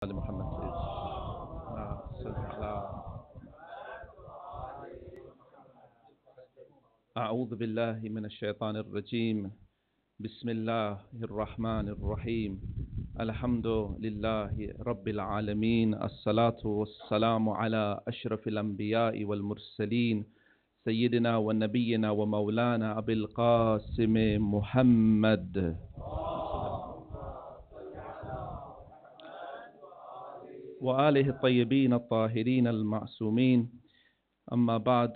آل محمد أعوذ بالله من الشيطان الرجيم بسم الله الرحمن الرحيم الحمد لله رب العالمين الصلاة والسلام على أشرف الأنبياء والمرسلين سيدنا ونبينا ومولانا أبي القاسم محمد وآله الطيبين الطاهرين المعصومين. أما بعد،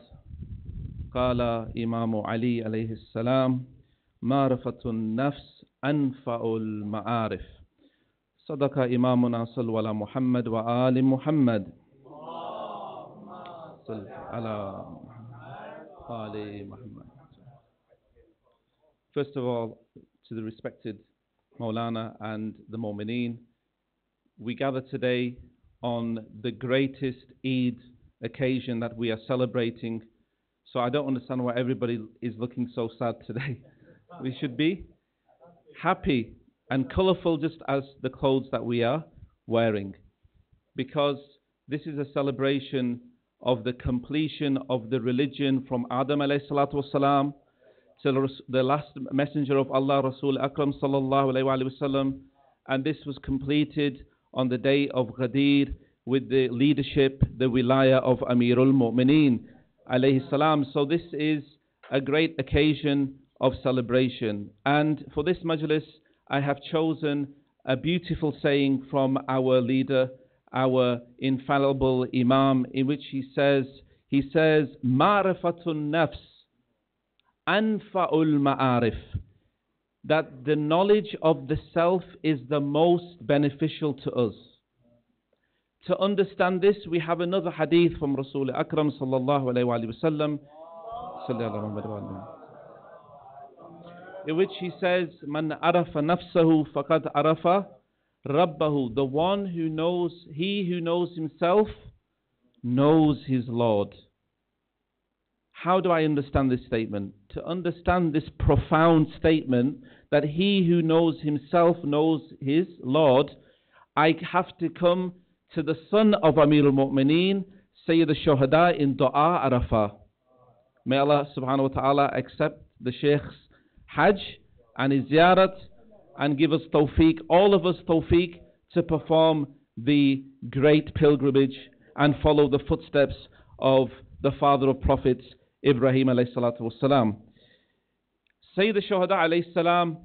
قال إمام علي عليه السلام: معرفة النفس أنفع المعارف. صدق إمامنا صلى على محمد وآل محمد صلى على آل محمد. First of all, to the respected Maulana and the Mu'mineen, we gather today on the greatest Eid occasion that we are celebrating. So I don't understand why everybody is looking so sad today. We should be happy and colourful, just as the clothes that we are wearing, because this is a celebration of the completion of the religion from Adam alayhi salatu wasalam to the last messenger of Allah, Rasul Akram sallallahu alayhi wa sallam, and this was completed on the day of Gadeer with the leadership, the wilaya of Amirul Mu'mineen alayhi salam. So this is a great occasion of celebration. And for this majlis, I have chosen a beautiful saying from our leader, our infallible Imam, in which he says, Ma'rifatun nafs anfa'ul ma'arif, that the knowledge of the self is the most beneficial to us. To understand this, we have another hadith from Rasul Akram sallallahu alayhi wa sallam, in which he says, Man arafa nafsahu faqad arafa rabbahu. The one who knows, he who knows himself, knows his Lord. How do I understand this statement? To understand this profound statement that he who knows himself knows his Lord, I have to come to the son of Amir al-Mu'mineen, Sayyid al-Shuhada in Dua Arafah. May Allah subhanahu wa ta'ala accept the Sheikh's Hajj and his Ziyarat and give us tawfiq, all of us tawfiq, to perform the great pilgrimage and follow the footsteps of the father of prophets, Ibrahim alayhi salatu wasalam. Sayyid al-Shuhada alayhi salam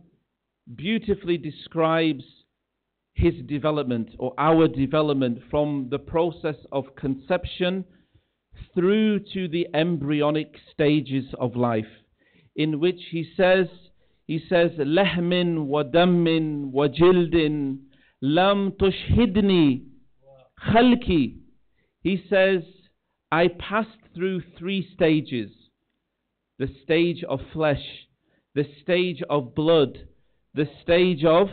beautifully describes his development, or our development, from the process of conception through to the embryonic stages of life, in which he says, Lahmin wa dammin wa jildin lam tushhidni khalki. He says, I passed through three stages: the stage of flesh, the stage of blood, the stage of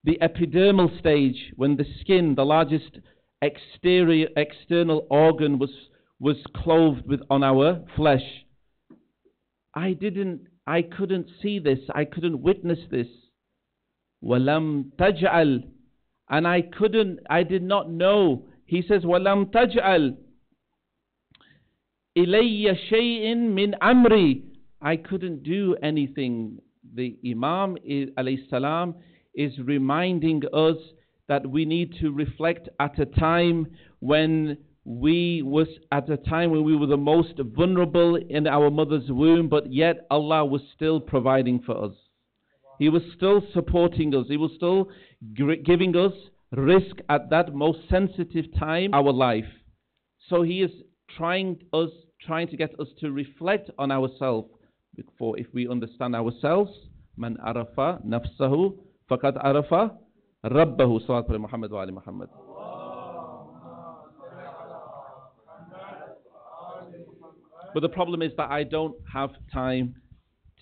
the epidermal stage, when the skin, the largest external organ, was clothed with on our flesh. I couldn't see this, I couldn't witness this. Walam taj'al, and I did not know. He says, Walam taj'al ilayya shay'in min amri. I couldn't do anything. The Imam alayhi salam is reminding us that we need to reflect at a time when we were the most vulnerable in our mother's womb, but yet Allah was still providing for us. He was still supporting us. He was still giving us risk at that most sensitive time of our life. So He is trying to get us to reflect on ourselves. For if we understand ourselves, Man arafa nafsahu faqad arafa rabbahu. Salawat ala Muhammad wa ali Muhammad. But the problem is that I don't have time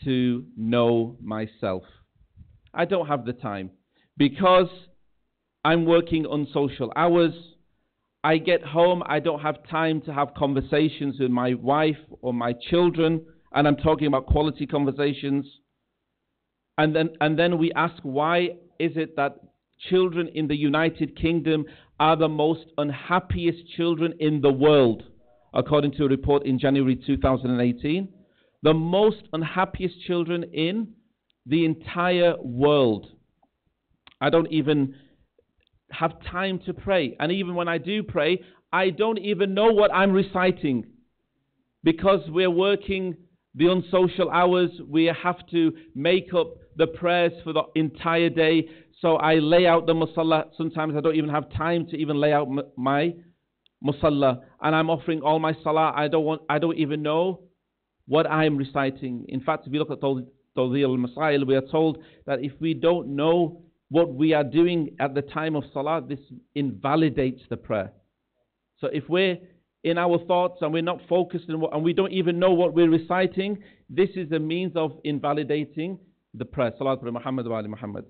to know myself. I don't have the time, because I'm working unsocial hours. I get home, I don't have time to have conversations with my wife or my children, and I'm talking about quality conversations. And then we ask, why is it that children in the United Kingdom are the most unhappiest children in the world, according to a report in January 2018. The most unhappiest children in the entire world. I don't even have time to pray. And even when I do pray, I don't even know what I'm reciting. Because we're working the unsocial hours, we have to make up the prayers for the entire day. So I lay out the musalla. Sometimes I don't even have time to even lay out my musalla. And I'm offering all my salah. I don't even know what I'm reciting. In fact, if you look at Tawdih al-Masail, we are told that if we don't know what we are doing at the time of salah, this invalidates the prayer. So if we're in our thoughts and we're not focused and we don't even know what we're reciting, this is a means of invalidating the prayer. Salat ala Muhammad wa ali Muhammad.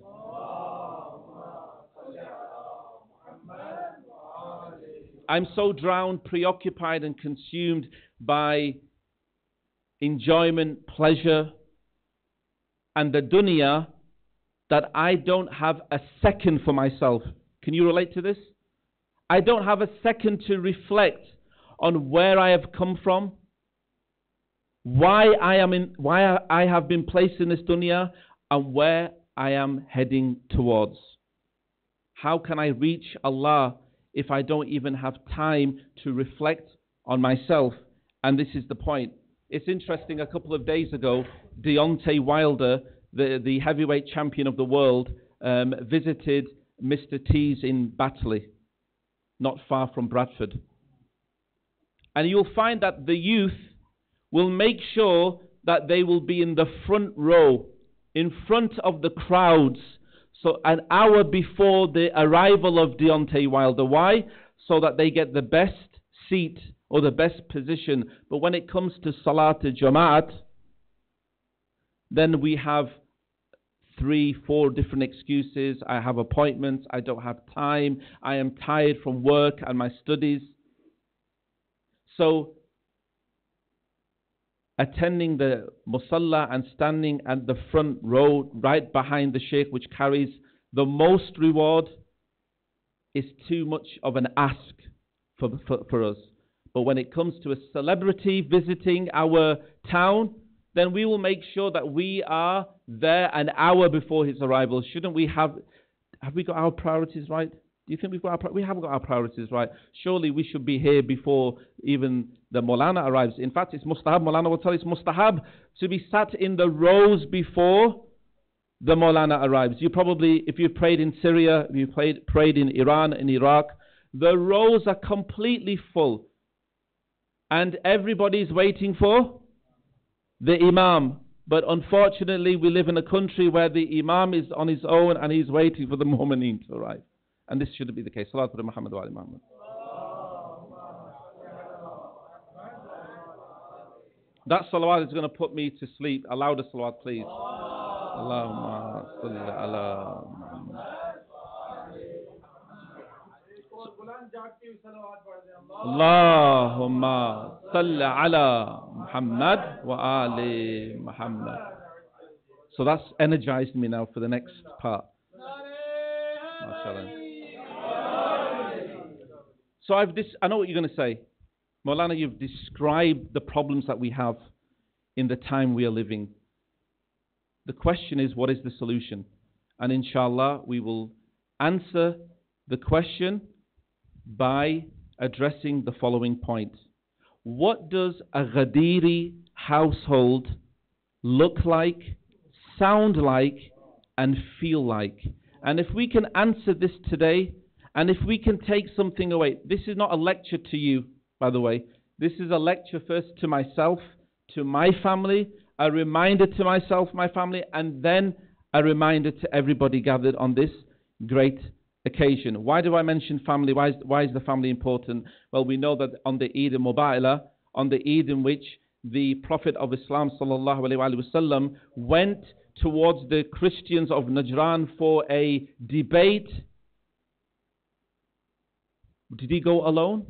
I'm so drowned, preoccupied and consumed by enjoyment, pleasure and the dunya that I don't have a second for myself. Can you relate to this? I don't have a second to reflect on where I have come from, why I have been placed in this dunya, and where I am heading towards. How can I reach Allah if I don't even have time to reflect on myself? And this is the point. It's interesting, a couple of days ago, Deontay Wilder, the heavyweight champion of the world, visited Mr. T's in Batley, not far from Bradford. And you'll find that the youth will make sure that they will be in the front row, in front of the crowds, so an hour before the arrival of Deontay Wilder. Why? So that they get the best seat or the best position. But when it comes to Salat al-Jama'at, then we have 3-4 different excuses. I have appointments, I don't have time, I am tired from work and my studies. So, attending the musalla and standing at the front row right behind the sheikh, which carries the most reward, is too much of an ask for us. But when it comes to a celebrity visiting our town, then we will make sure that we are there an hour before his arrival. Shouldn't we have we got our priorities right? Do you think we haven't got our priorities right? Surely we should be here before even the Maulana arrives. In fact, it's mustahab. Maulana will tell us it's mustahab to be sat in the rows before the Maulana arrives. You probably, if you've prayed in Syria, if you've prayed in Iran, in Iraq, the rows are completely full. And everybody's waiting for the Imam. But unfortunately, we live in a country where the Imam is on his own and he's waiting for the Mu'mineen to arrive. And this shouldn't be the case. Salat ala Muhammad wa ali Muhammad. That salawat is going to put me to sleep. A louder salawat, please. Allahumma salli ala Muhammad. Allahumma salli ala Muhammad wa ali Muhammad. So that's energized me now for the next part. MashaAllah. So I know what you're going to say. Maulana, you've described the problems that we have in the time we are living. The question is, what is the solution? And inshallah, we will answer the question by addressing the following point. What does a Ghadiri household look like, sound like, and feel like? And if we can answer this today, and if we can take something away, this is not a lecture to you, by the way. This is a lecture first to myself, to my family, a reminder to myself, my family, and then a reminder to everybody gathered on this great occasion. Why do I mention family? Why is the family important? Well, we know that on the Eid al-Mubaila, on the Eid in which the Prophet of Islam sallallahu alaihi wasallam went towards the Christians of Najran for a debate. Did he go alone?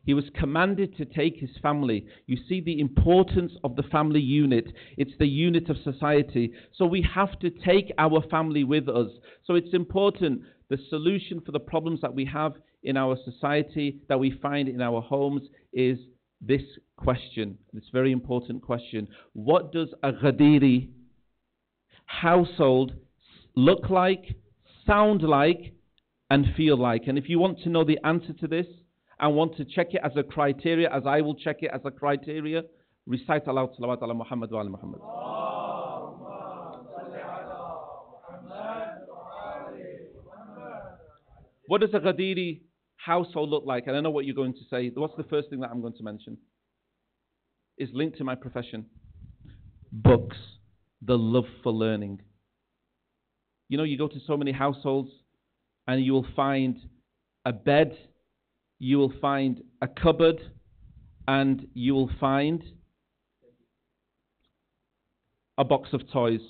He was commanded to take his family. You see the importance of the family unit. It's the unit of society. So we have to take our family with us. So it's important. The solution for the problems that we have in our society, that we find in our homes, is this question. This very important question. What does a Ghadiri household look like, sound like, and feel like? And if you want to know the answer to this, and want to check it as a criteria, as I will check it as a criteria, recite aloud salawat ala Muhammad wa ala Muhammad. What does a Ghadiri household look like? And I know what you're going to say. What's the first thing that I'm going to mention? Is linked to my profession. Books. The love for learning. You know, you go to so many households and you will find a bed, you will find a cupboard, and you will find a box of toys.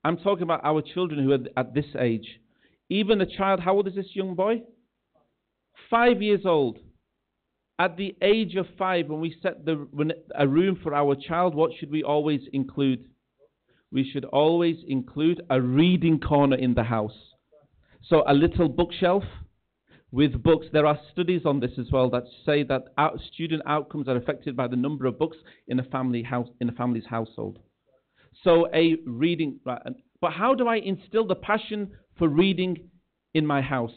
I'm talking about our children who are at this age. Even a child, how old is this young boy? 5 years old. At the age of 5, when we set a room for our child, what should we always include? We should always include a reading corner in the house. So a little bookshelf with books. There are studies on this as well that say that student outcomes are affected by the number of books in a family's household. So a reading, but how do I instill the passion for reading in my house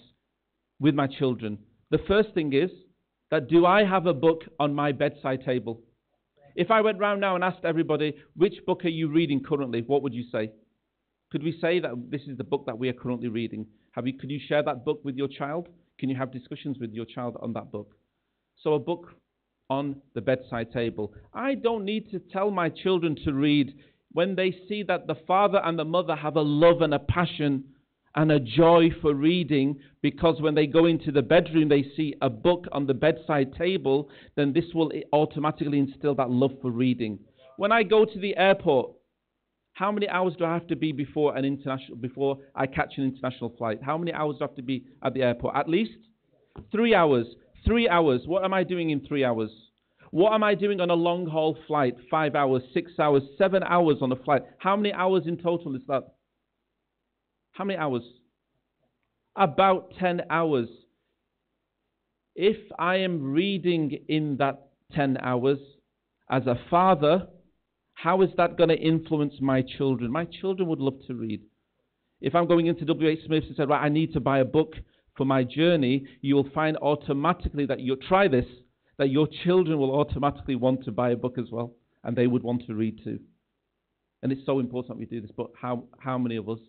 with my children? The first thing is that, do I have a book on my bedside table? If I went round now and asked everybody, which book are you reading currently? What would you say? Could we say that this is the book that we are currently reading? Could you share that book with your child? Can you have discussions with your child on that book? So a book on the bedside table. I don't need to tell my children to read when they see that the father and the mother have a love and a passion and a joy for reading, because when they go into the bedroom they see a book on the bedside table, then this will automatically instill that love for reading. When I go to the airport, how many hours do I have to be before I catch an international flight? How many hours do I have to be at the airport? At least 3 hours. 3 hours. What am I doing in 3 hours? What am I doing on a long haul flight? 5 hours, 6 hours, 7 hours on a flight. How many hours in total is that? How many hours? About 10 hours. If I am reading in that 10 hours as a father, how is that going to influence my children? My children would love to read. If I'm going into W.H. Smith and said, right, I need to buy a book for my journey, you will find automatically that you'll try this, that your children will automatically want to buy a book as well, and they would want to read too. And it's so important we do this, but how many of us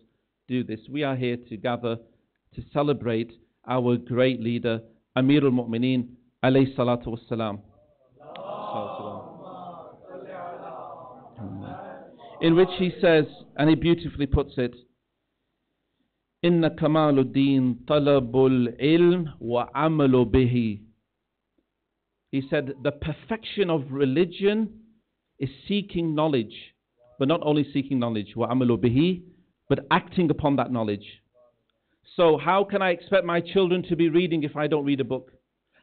do this? We are here to gather to celebrate our great leader, Amir al-Mu'mineen, alayhi salatu wassalam. In which he says, and he beautifully puts it, Inna kamaluddin talabul ilm wa amalu bihi. He said, the perfection of religion is seeking knowledge, but not only seeking knowledge, wa amalu bihi, but acting upon that knowledge. So how can I expect my children to be reading if I don't read a book?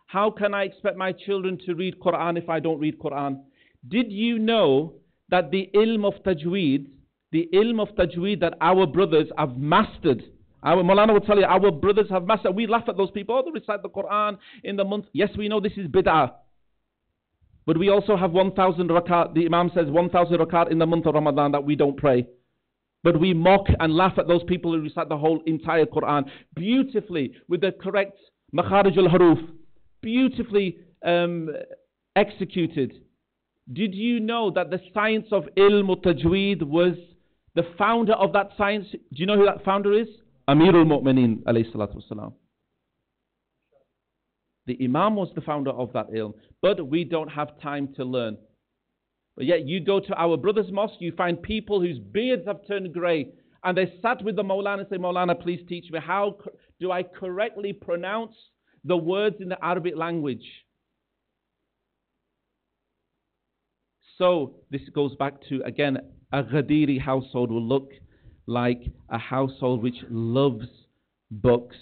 How can I expect my children to read Quran if I don't read Quran? Did you know that the ilm of tajweed that our brothers have mastered, our Maulana will tell you, our brothers have mastered. We laugh at those people, oh, they recite the Quran in the month. Yes, we know this is bid'ah. But we also have 1,000 rakat, the Imam says 1,000 rakat in the month of Ramadan that we don't pray. But we mock and laugh at those people who recite the whole entire Quran beautifully with the correct makharij al-haruf, beautifully executed. Did you know that the science of ilm al-tajweed was the founder of that science? Do you know who that founder is? Amir al-Mu'mineen alayhi salatu wasalam. The Imam was the founder of that ilm, but we don't have time to learn. But yet you go to our brother's mosque, you find people whose beards have turned grey, and they sat with the Maulana and say, Maulana, please teach me, how do I correctly pronounce the words in the Arabic language? So this goes back to, again, a Ghadiri household will look like a household which loves books,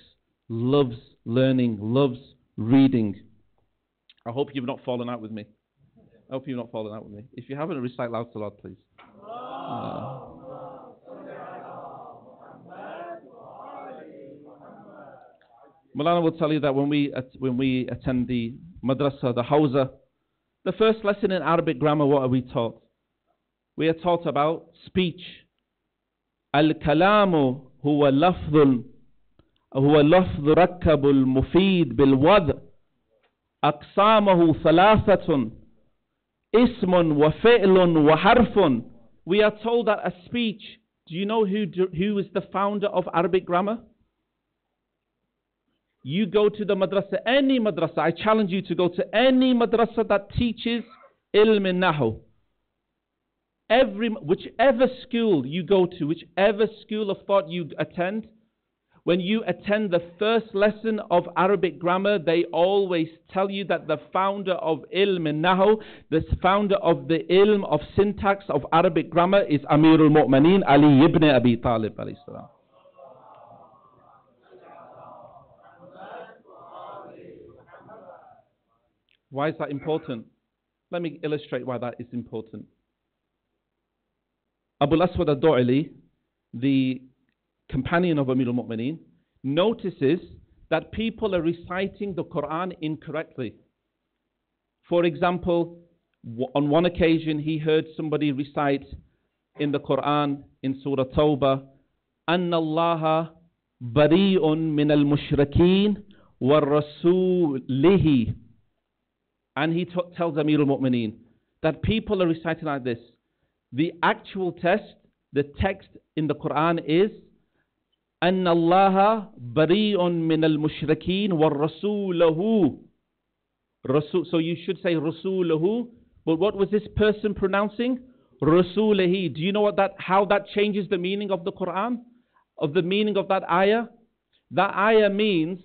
loves learning, loves reading. I hope you've not fallen out with me. I hope you've not fallen out with me. If you haven't, recite loud salat, please. Maulana will tell you that when we attend the madrasa, the hawza, the first lesson in Arabic grammar, what are we taught? We are taught about speech. Al-kalamu huwa lafdh rakkabul mufid bil wad aqsamahu thalathatun ismun wa fi'lun wa harfun. We are told that a speech, do you know who is the founder of Arabic grammar? You go to the madrasa, any madrasa, I challenge you to go to any madrasa that teaches ilm nahu. Whichever school you go to, whichever school of thought you attend, when you attend the first lesson of Arabic grammar, they always tell you that the founder of ilm nahu, the founder of the ilm of syntax of Arabic grammar is Amirul Mu'mineen Ali ibn Abi Talib alayhi salam. Why is that important? Let me illustrate why that is important. Abu al-Aswad al-Du'ali, the companion of Amir al-Mu'mineen, notices that people are reciting the Quran incorrectly. For example, on one occasion he heard somebody recite in the Quran, in Surah Tawbah, أَنَّ اللَّهَ بَرِيءٌ مِّنَ الْمُشْرِكِينَ وَالرَّسُولِهِ. And he tells Amir al-Mu'mineen that people are reciting like this. The actual text in the Quran is أَنَّ اللَّهَ بَرِيءٌ مِّنَ الْمُشْرِكِينَ وَالرَّسُولَهُ. So you should say رَسُولَهُ, but what was this person pronouncing? رَسُولَهِ. Do you know how that changes the meaning of the Quran? Of the meaning of that ayah? That ayah means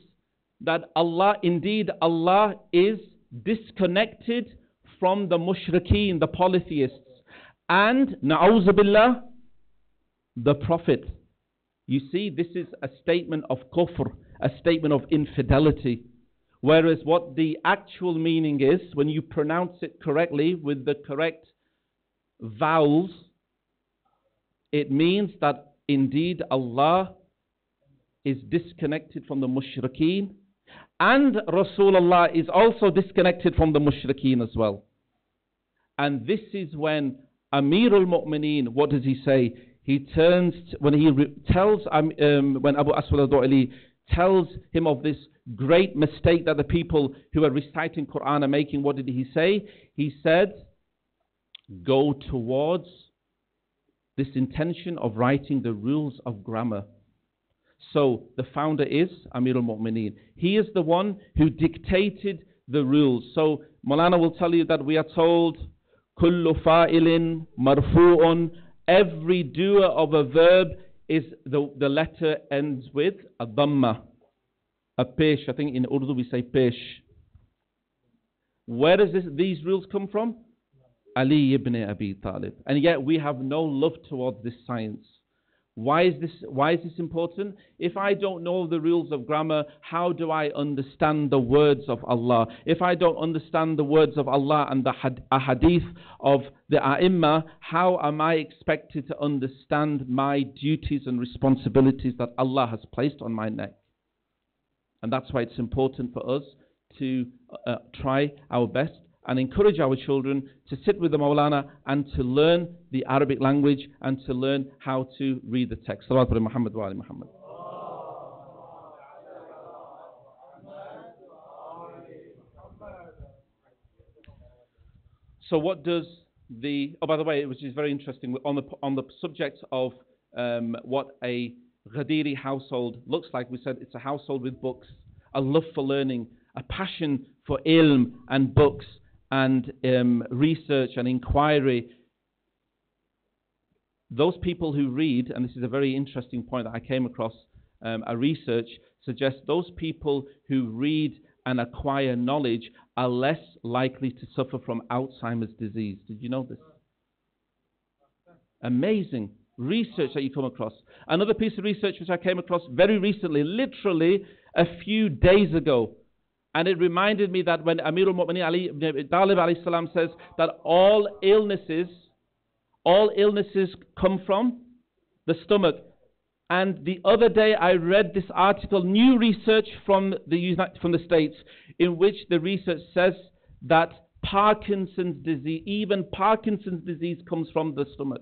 that Allah is disconnected from the mushrikeen, the polytheists, and na'udzu billah, the Prophet. You see, this is a statement of kufr, a statement of infidelity. Whereas what the actual meaning is, when you pronounce it correctly with the correct vowels, it means that indeed Allah is disconnected from the mushrikeen, and Rasulullah is also disconnected from the mushrikeen as well. And this is when Amir al-Mu'mineen, what does he say? He turns, when Abu Aswad al-Du'ali tells him of this great mistake that the people who are reciting Quran are making, what did he say? He said, go towards this intention of writing the rules of grammar. So the founder is Amir al-Mu'mineen. He is the one who dictated the rules. So Maulana will tell you that we are told, kullu fa'ilin marfu'un, every doer of a verb is the letter ends with a dhamma, a pesh. I think in Urdu we say pesh. Where does these rules come from? Ali ibn Abi Talib. And yet we have no love towards this science. Why is this important? If I don't know the rules of grammar, how do I understand the words of Allah? If I don't understand the words of Allah and the hadith of the A'imma, how am I expected to understand my duties and responsibilities that Allah has placed on my neck? And that's why it's important for us to try our best and encourage our children to sit with the Maulana and to learn the Arabic language and to learn how to read the text. Salawat ala Muhammad wa ali Muhammad. So what does by the way, which is very interesting, on the subject of what a Ghadiri household looks like, we said it's a household with books, a love for learning, a passion for ilm and books, and research and inquiry. Those people who read, and this is a very interesting point that I came across, a research suggests those people who read and acquire knowledge are less likely to suffer from Alzheimer's disease. Did you know this? Amazing research that you come across. Another piece of research which I came across very recently, literally a few days ago, And it reminded me that when Amir al-Mu'mineen Ali ibn Abi Talib alayhi salam says that all illnesses come from the stomach. And the other day I read this article, new research from the States, in which the research says that Parkinson's disease, even Parkinson's disease comes from the stomach.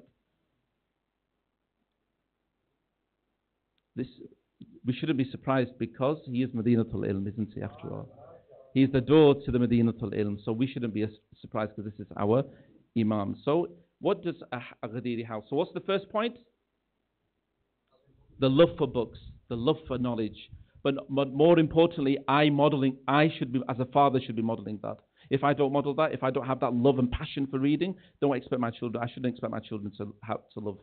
We shouldn't be surprised because he is Madinatul Ilm, isn't he, after all? He is the door to the Madinatul Ilm, so we shouldn't be surprised because this is our Imam. So what does a Ghadiri house? So what's the first point? The love for books, the love for knowledge. But more importantly, as a father, should be modeling that. If I don't model that, if I don't have that love and passion for reading, I shouldn't expect my children to love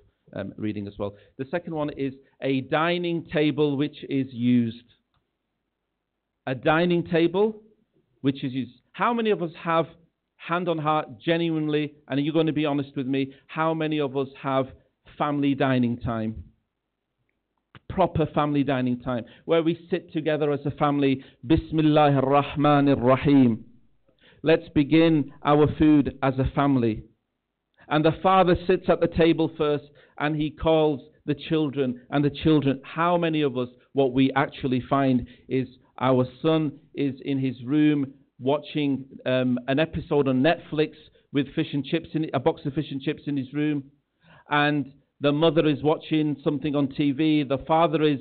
reading as well. The second one is a dining table which is used. A dining table which is used. How many of us have, hand on heart, genuinely, and you're going to be honest with me, how many of us have family dining time? Proper family dining time, where we sit together as a family. Bismillahir Rahmanir Rahim. Let's begin our food as a family. And the father sits at the table first and he calls the children. And the children, how many of us, what we actually find is our son is in his room watching an episode on Netflix with fish and chips, a box of fish and chips in his room. And the mother is watching something on TV. The father is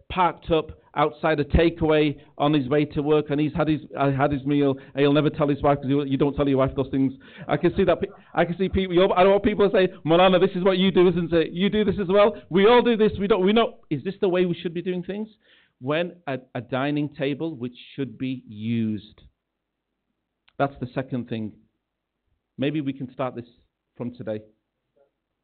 parked up outside a takeaway on his way to work, and he's had his meal, and he'll never tell his wife because you don't tell your wife those things. I can see that. I can see people. I know what people say. Maulana, this is what you do, isn't it? You do this as well. We all do this. We know. Is this the way we should be doing things? When a dining table which should be used. That's the second thing. Maybe we can start this from today.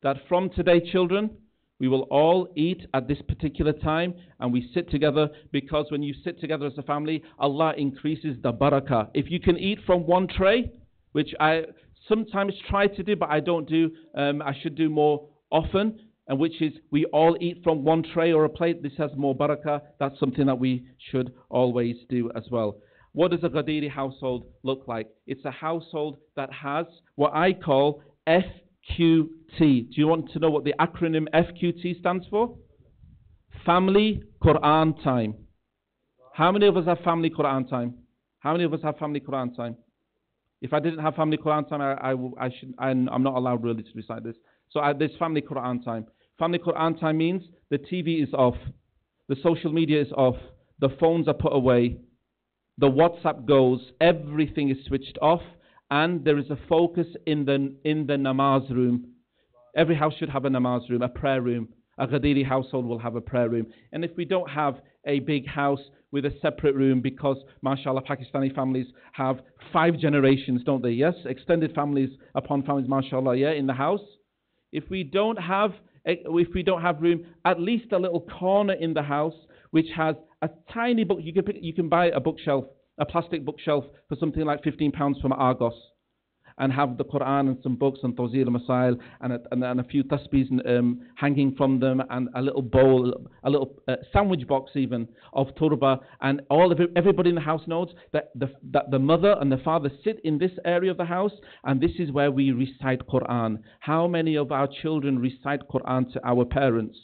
That from today, children, we will all eat at this particular time and we sit together, because when you sit together as a family, Allah increases the barakah. If you can eat from one tray, which I sometimes try to do, but I don't do, I should do more often, and which is we all eat from one tray or a plate. This has more barakah. That's something that we should always do as well. What does a Ghadiri household look like? It's a household that has what I call FQT. Do you want to know what the acronym FQT stands for? Family Quran Time. How many of us have family Quran time? How many of us have family Quran time? If I didn't have family Quran time, I'm not allowed really to recite this. So there's family Quran time. Family Quran time means the TV is off, the social media is off, the phones are put away, the WhatsApp goes, everything is switched off, and there is a focus in the namaz room. Every house should have a namaz room, a prayer room. A Ghadiri household will have a prayer room. And if we don't have a big house with a separate room, because mashallah Pakistani families have 5 generations, don't they? Yes, extended families upon families, mashallah, yeah, in the house. If we don't have room, at least a little corner in the house which has a tiny book. You can buy a bookshelf, a plastic bookshelf for something like £15 from Argos, and have the Quran and some books and Tawzir al-Masail and a few tasbihs hanging from them, and a little bowl, a little sandwich box even of turba, and everybody in the house knows that the mother and the father sit in this area of the house, and this is where we recite Quran. How many of our children recite Quran to our parents?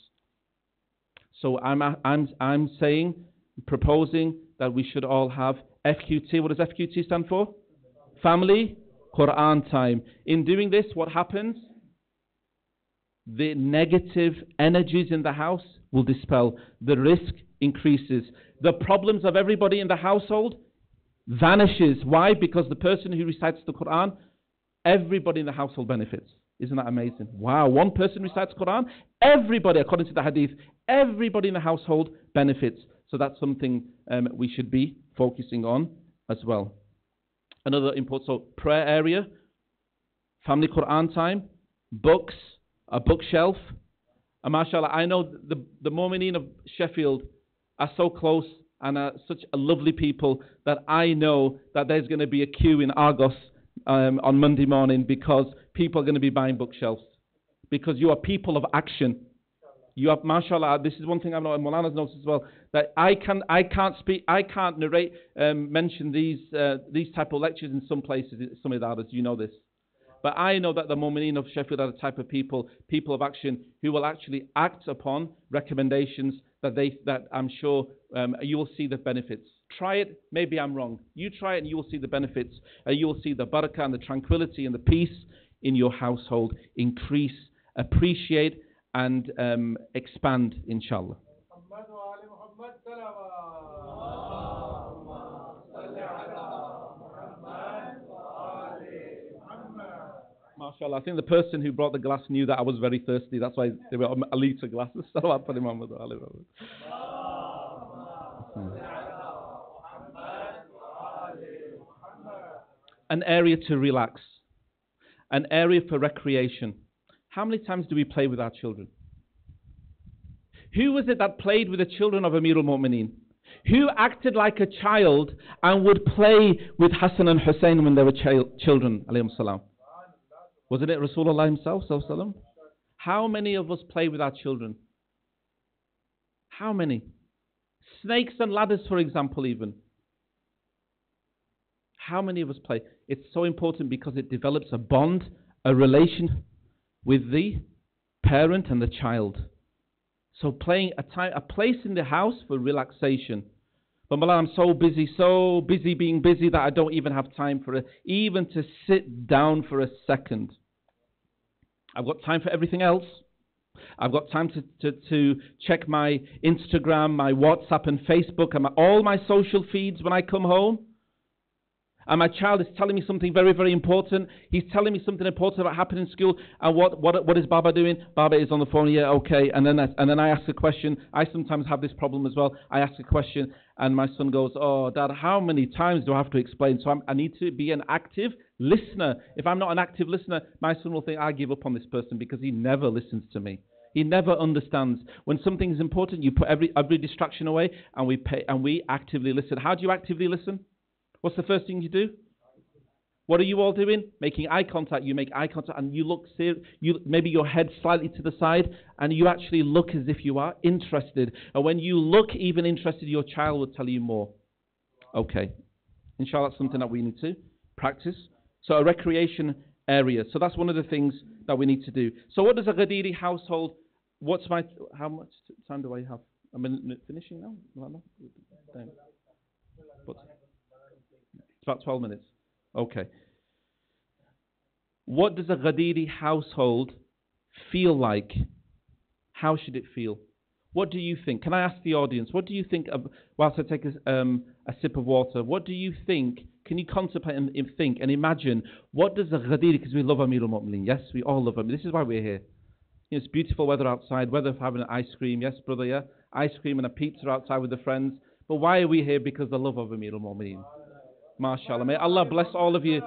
So I'm saying, proposing that we should all have FQT. What does FQT stand for? Family Quran time. In doing this, what happens? The negative energies in the house will dispel. The risk increases. The problems of everybody in the household vanishes. Why? Because the person who recites the Quran, everybody in the household benefits. Isn't that amazing? Wow, one person recites Quran, everybody, according to the hadith, everybody in the household benefits. So that's something we should be focusing on as well. Another important, so prayer area, family Quran time, books, a bookshelf. And mashallah, I know the Mu'mineen of Sheffield are so close and are such a lovely people that I know that there's going to be a queue in Argos on Monday morning, because people are going to be buying bookshelves. Because you are people of action. You have, mashallah, this is one thing I've noticed, Maulana's noticed as well, that I can't narrate, mention these type of lectures in some places, some of the others, you know this. But I know that the Mu'mineen of Sheffield are the type of people of action, who will actually act upon recommendations that I'm sure you will see the benefits. Try it, maybe I'm wrong. You try it and you will see the benefits. You will see the barakah and the tranquility and the peace in your household increase, appreciate, and expand, inshallah. MashaAllah, I think the person who brought the glass knew that I was very thirsty. That's why they were a litre glasses. An area to relax. An area for recreation. How many times do we play with our children? Who was it that played with the children of Amirul Mu'mineen? Who acted like a child and would play with Hassan and Hussein when they were children? Alayhim salam. Wasn't it Rasulullah himself? How many of us play with our children? How many? Snakes and ladders, for example, even. How many of us play? It's so important because it develops a bond, a relation with the parent and the child. So playing a place in the house for relaxation. But Mullah, I'm so busy being busy that I don't even have time for it, even to sit down for a second. I've got time for everything else. I've got time to check my Instagram, my WhatsApp and Facebook and all my social feeds when I come home. And my child is telling me something very, very important. He's telling me something important about happening in school. And what is Baba doing? Baba is on the phone. Yeah, okay. And then I ask a question. I sometimes have this problem as well. I ask a question, and my son goes, "Oh, Dad, how many times do I have to explain?" So I need to be an active listener. If I'm not an active listener, my son will think I give up on this person because he never listens to me. He never understands. When something is important, you put every distraction away, and we actively listen. How do you actively listen? What's the first thing you do? What are you all doing? Making eye contact. You make eye contact and you look serious. Maybe your head slightly to the side and you actually look as if you are interested. And when you look even interested, your child will tell you more. Okay. Inshallah, that's something that we need to practice. So a recreation area. So that's one of the things that we need to do. So what does a Ghadiri household, how much time do I have? I'm finishing now? It's about 12 minutes. Okay. What does a Ghadiri household feel like? How should it feel? What do you think? Can I ask the audience, what do you think of, whilst I take a sip of water, what do you think? Can you contemplate and think and imagine, what does a Ghadiri, because we love Amirul Mu'mineen, yes, we all love him. This is why we're here. It's beautiful weather outside, weather for having an ice cream, yes, brother, yeah? Ice cream and a pizza outside with the friends. But why are we here? Because the love of Amirul Mu'mineen. MashaAllah. May Allah bless all of you.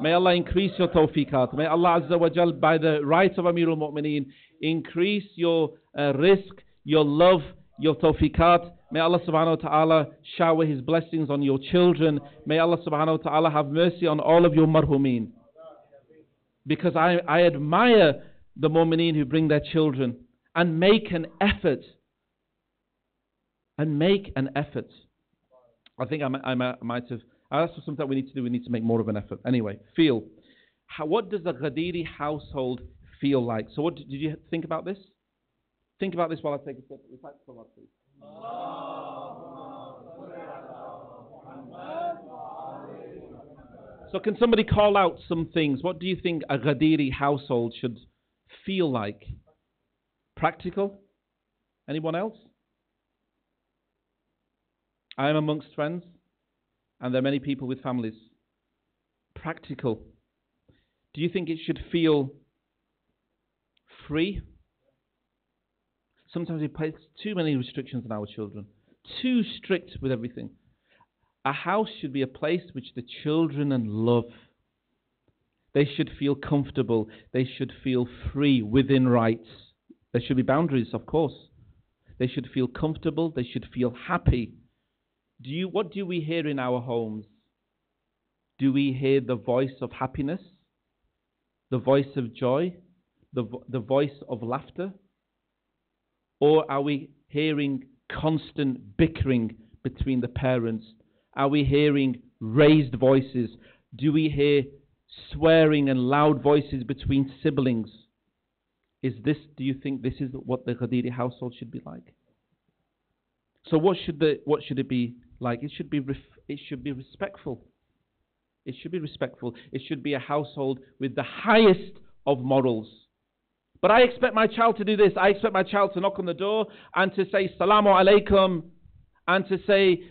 May Allah increase your tawfiqat. May Allah Azza wa Jal, by the right of Amirul Mu'mineen, increase your rizq, your love, your tawfiqat. May Allah subhanahu wa ta'ala shower His blessings on your children. May Allah subhanahu wa ta'ala have mercy on all of your marhumeen. Because I admire the Mu'mineen who bring their children and make an effort. I think I might have. That's something that we need to do. We need to make more of an effort. Anyway, feel. What does a Ghadiri household feel like? So, did you think about this? Think about this while I take a sip. So, can somebody call out some things? What do you think a Ghadiri household should feel like? Practical? Anyone else? I am amongst friends, and there are many people with families. Practical. Do you think it should feel free? Sometimes we place too many restrictions on our children. Too strict with everything. A house should be a place which the children love. They should feel comfortable. They should feel free within rights. There should be boundaries, of course. They should feel comfortable. They should feel happy. What do we hear in our homes? Do we hear the voice of happiness? The voice of joy? the voice of laughter? Or are we hearing constant bickering between the parents? Are we hearing raised voices? Do we hear swearing and loud voices between siblings? Do you think this is what the Ghadiri household should be like? So what should it be like? It should be respectful. It should be respectful. It should be a household with the highest of morals. But I expect my child to do this. I expect my child to knock on the door and to say Salamu Alaikum, and to say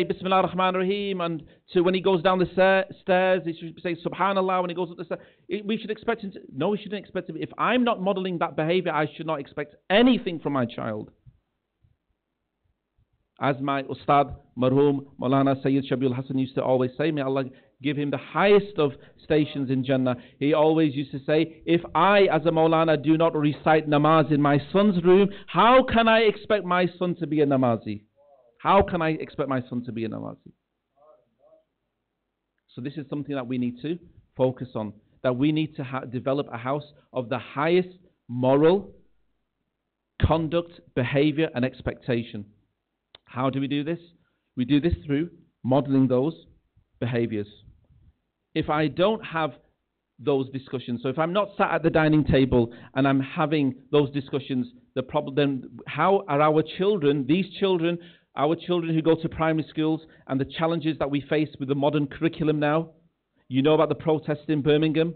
Bismillah ar-Rahman ar-Rahim, and when he goes down the stairs, he should say Subhanallah when he goes up the stairs. We should expect him to. No, we shouldn't expect him. If I'm not modeling that behavior, I should not expect anything from my child. As my Ustad, Marhum, Maulana Sayyid Shabiul Hassan used to always say, may Allah give him the highest of stations in Jannah. He always used to say, if I as a Maulana do not recite namaz in my son's room, how can I expect my son to be a namazi? How can I expect my son to be a namazi? So this is something that we need to focus on. That we need to develop a house of the highest moral conduct, behavior and expectation. How do we do this? We do this through modeling those behaviors. If I don't have those discussions, so if I'm not sat at the dining table and I'm having those discussions, then how are our children, our children who go to primary schools and the challenges that we face with the modern curriculum now? You know about the protests in Birmingham?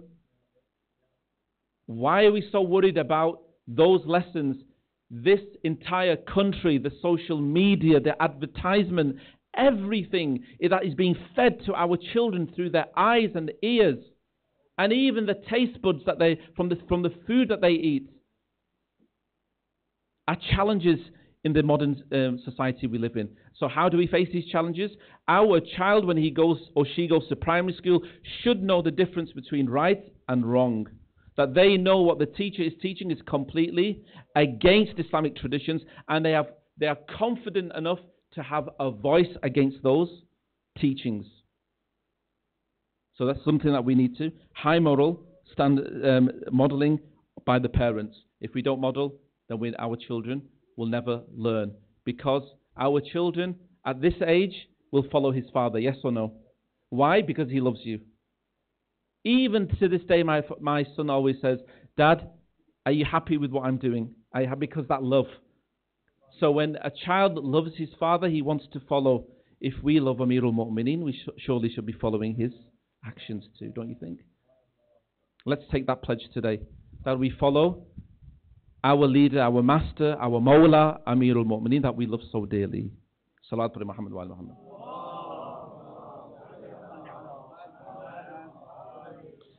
Why are we so worried about those lessons? This entire country, the social media, the advertisement, everything that is being fed to our children through their eyes and ears, and even the taste buds that from the food that they eat, are challenges in the modern society we live in. So how do we face these challenges? Our child, when he goes or she goes to primary school, should know the difference between right and wrong. That they know what the teacher is teaching is completely against Islamic traditions, and they are confident enough to have a voice against those teachings. So that's something that we need to. High moral modeling by the parents. If we don't model, then our children will never learn. Because our children at this age will follow his father, yes or no? Why? Because he loves you. Even to this day, my son always says, Dad, are you happy with what I'm doing? Are you happy? Because that love. So when a child loves his father, he wants to follow. If we love Amirul Mu'mineen, we surely should be following his actions too, don't you think? Let's take that pledge today, that we follow our leader, our master, our Mawla, Amirul Mu'mineen, that we love so dearly. Salatu Muhammad wa Muhammad.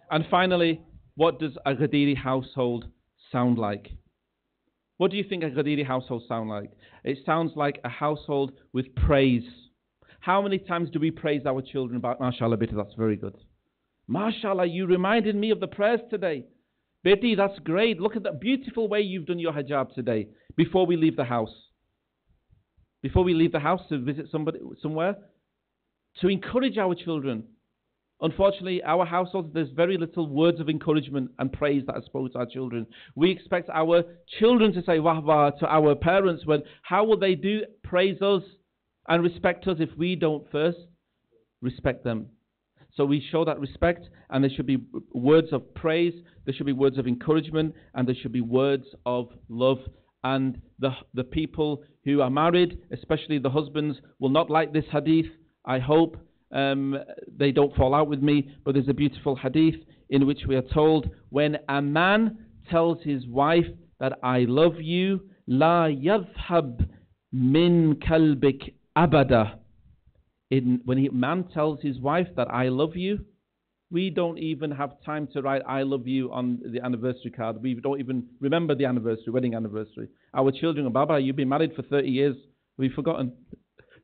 And finally, what does a Ghadiri household sound like? What do you think a Ghadiri household sound like? It sounds like a household with praise. How many times do we praise our children about, MashaAllah, Beti, that's very good. MashaAllah, you reminded me of the prayers today. Beti, that's great. Look at that beautiful way you've done your hijab today. Before we leave the house. Before we leave the house to visit somewhere. To encourage our children. Unfortunately, our households, there's very little words of encouragement and praise that are spoken to our children. We expect our children to say wah wah to our parents. How will they praise us and respect us if we don't first respect them? So we show that respect, and there should be words of praise, there should be words of encouragement, and there should be words of love. And the people who are married, especially the husbands, will not like this hadith. I hope they don't fall out with me, but there's a beautiful hadith in which we are told, when a man tells his wife that I love you, la yadhhab min kalbik abada. When a man tells his wife that I love you, we don't even have time to write I love you on the anniversary card. We don't even remember the anniversary, wedding anniversary. Our children, Baba, you've been married for 30 years. We've forgotten.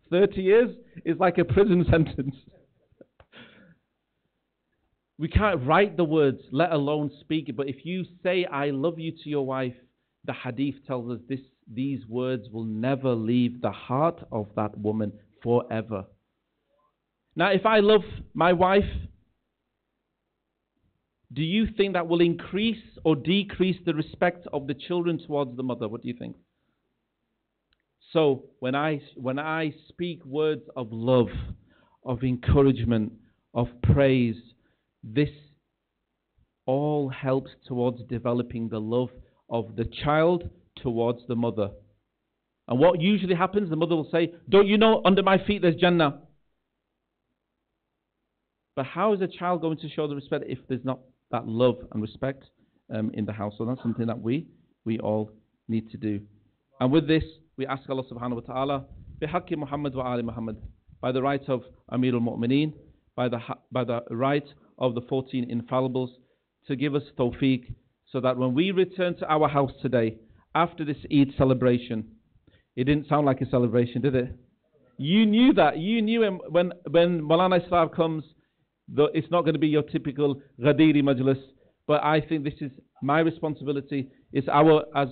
30 years is like a prison sentence. We can't write the words, let alone speak it. But if you say I love you to your wife, the hadith tells us these words will never leave the heart of that woman forever. Now, if I love my wife, do you think that will increase or decrease the respect of the children towards the mother? What do you think? So when I speak words of love, of encouragement, of praise, this all helps towards developing the love of the child towards the mother. And what usually happens, the mother will say, don't you know under my feet there's Jannah? But how is a child going to show the respect if there's not that love and respect in the house? So that's something that we all need to do. And with this, we ask Allah subhanahu wa ta'ala, بِحَقِّ Muhammad wa Ali Muhammad, by the right of Amir al-Mu'mineen, by the right of the 14 infallibles, to give us tawfiq, so that when we return to our house today, after this Eid celebration, it didn't sound like a celebration, did it? You knew that. You knew when Maulana Israr comes, it's not going to be your typical Ghadiri majlis. But I think this is my responsibility. It's as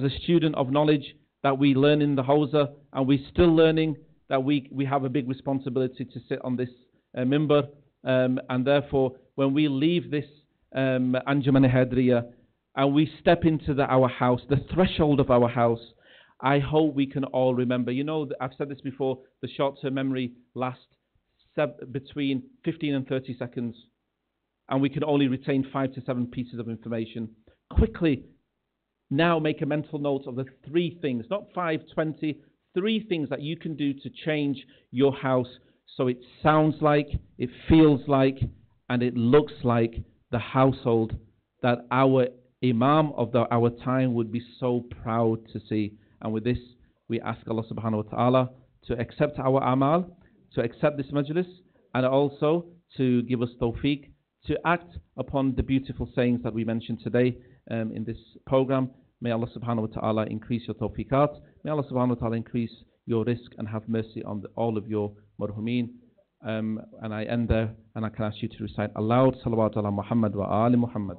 a student of knowledge that we learn in the Hawza, and we're still learning, that we have a big responsibility to sit on this mimbar. And therefore, when we leave this Anjuman Haideria and we step into our house, the threshold of our house, I hope we can all remember. I've said this before, the short-term memory lasts between 15 and 30 seconds. And we can only retain 5 to 7 pieces of information. Quickly, now make a mental note of the 3 things, not 5, 20, 3 things that you can do to change your house so it sounds like, it feels like, and it looks like the household that our Imam of our time would be so proud to see. And with this, we ask Allah subhanahu wa ta'ala to accept our amal, to accept this majlis, and also to give us tawfiq to act upon the beautiful sayings that we mentioned today in this program. May Allah subhanahu wa ta'ala increase your tawfiqat. May Allah subhanahu wa ta'ala increase your risk and have mercy on all of your marhumeen. And I end there, and I can ask you to recite aloud, Salawat ala Muhammad wa ali Muhammad.